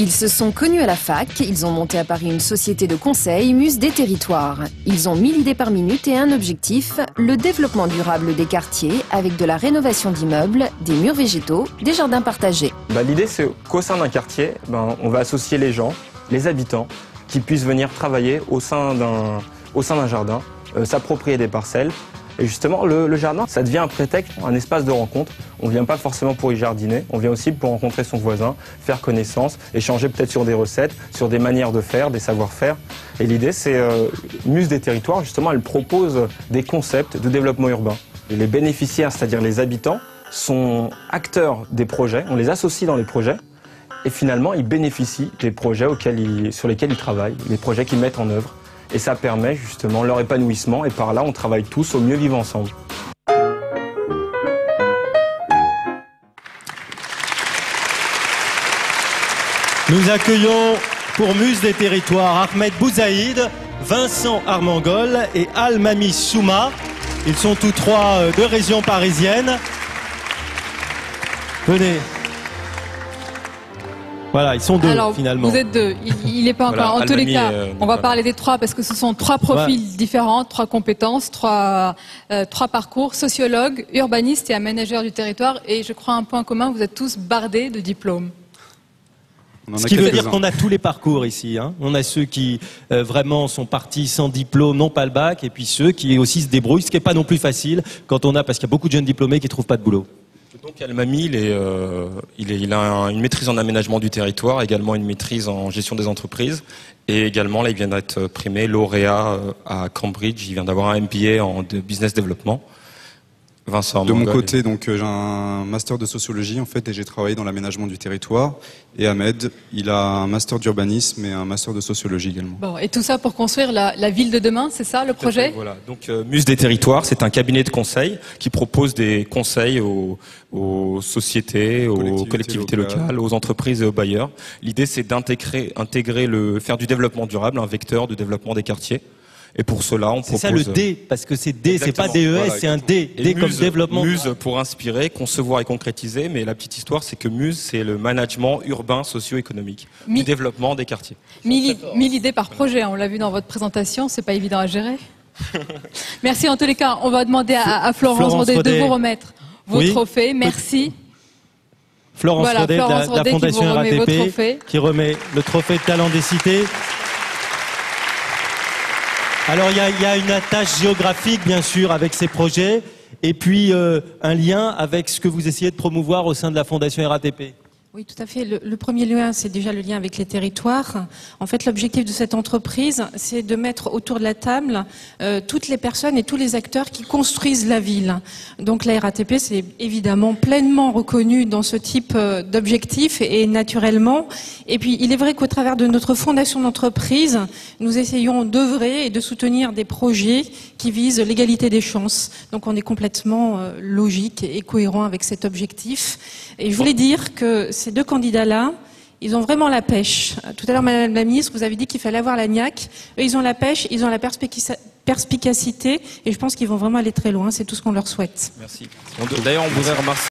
Ils se sont connus à la fac, ils ont monté à Paris une société de conseil, Muse des territoires. Ils ont 1000 idées par minute et un objectif, le développement durable des quartiers avec de la rénovation d'immeubles, des murs végétaux, des jardins partagés. L'idée c'est qu'au sein d'un quartier, on va associer les gens, les habitants, qui puissent venir travailler au sein d'un jardin, s'approprier des parcelles. Et justement, le jardin, ça devient un prétexte, un espace de rencontre. On ne vient pas forcément pour y jardiner, on vient aussi pour rencontrer son voisin, faire connaissance, échanger peut-être sur des recettes, sur des manières de faire, des savoir-faire. Et l'idée, c'est Muse des territoires, justement, elle propose des concepts de développement urbain. Et les bénéficiaires, c'est-à-dire les habitants, sont acteurs des projets, on les associe dans les projets. Et finalement, ils bénéficient des projets sur lesquels ils travaillent, les projets qu'ils mettent en œuvre. Et ça permet justement leur épanouissement et par là on travaille tous au mieux vivre ensemble. Nous accueillons pour Muse des territoires Ahmed Bouzaïd, Vincent Armangol et Al-Mami Souma. Ils sont tous trois de région parisienne. Venez. Voilà, ils sont deux. Alors, finalement. Vous êtes deux. Il n'est pas encore. Voilà, en tous les cas, on va voilà. parler des trois parce que ce sont trois profils différents, trois compétences, trois parcours, sociologue, urbaniste et aménageur du territoire. Et je crois un point commun, vous êtes tous bardés de diplômes. Ce qui veut dire qu'on a tous les parcours ici. Hein. On a ceux qui vraiment sont partis sans diplôme, n'ont pas le bac, et puis ceux qui aussi se débrouillent, ce qui n'est pas non plus facile quand on a, parce qu'il y a beaucoup de jeunes diplômés qui ne trouvent pas de boulot. Donc Al-Mami, il a une maîtrise en aménagement du territoire, également une maîtrise en gestion des entreprises, et également là il vient d'être primé lauréat à Cambridge, il vient d'avoir un MBA en business development. Vincent De mon Armangol. côté, donc j'ai un master de sociologie en fait et j'ai travaillé dans l'aménagement du territoire. Et Ahmed, il a un master d'urbanisme et un master de sociologie également. Bon, et tout ça pour construire la ville de demain, c'est ça le projet? Voilà. Donc Muse des territoires, c'est un cabinet de conseil qui propose des conseils aux sociétés, aux collectivités locales, aux entreprises et aux bailleurs. L'idée c'est d'intégrer, faire du développement durable, un vecteur de développement des quartiers. Et pour cela, on propose... C'est ça le D, parce que c'est D, c'est pas DES, voilà, c'est un D. D comme développement. Muse pour inspirer, concevoir et concrétiser, mais la petite histoire, c'est que Muse, c'est le management urbain socio-économique, du développement des quartiers. 1000 idées par projet, on l'a vu dans votre présentation, c'est pas évident à gérer. Merci en tous les cas, on va demander à Florence Rodet de vous remettre vos trophées, merci. Florence Rodet de la Fondation RATP qui remet le trophée de talent des cités. Alors il y a une attache géographique bien sûr avec ces projets et puis un lien avec ce que vous essayez de promouvoir au sein de la Fondation RATP. Oui, tout à fait. Le premier lien, c'est déjà le lien avec les territoires. En fait, l'objectif de cette entreprise, c'est de mettre autour de la table toutes les personnes et tous les acteurs qui construisent la ville. Donc la RATP, c'est évidemment pleinement reconnu dans ce type d'objectif et naturellement. Et puis, il est vrai qu'au travers de notre fondation d'entreprise, nous essayons d'œuvrer et de soutenir des projets qui visent l'égalité des chances. Donc on est complètement logique et cohérent avec cet objectif. Et je voulais dire que ces deux candidats-là, ils ont vraiment la pêche. Tout à l'heure, Madame la Ministre, vous avez dit qu'il fallait avoir la niaque. Eux, ils ont la pêche, ils ont la perspicacité, et je pense qu'ils vont vraiment aller très loin. C'est tout ce qu'on leur souhaite. Merci. D'ailleurs, on voudrait remercier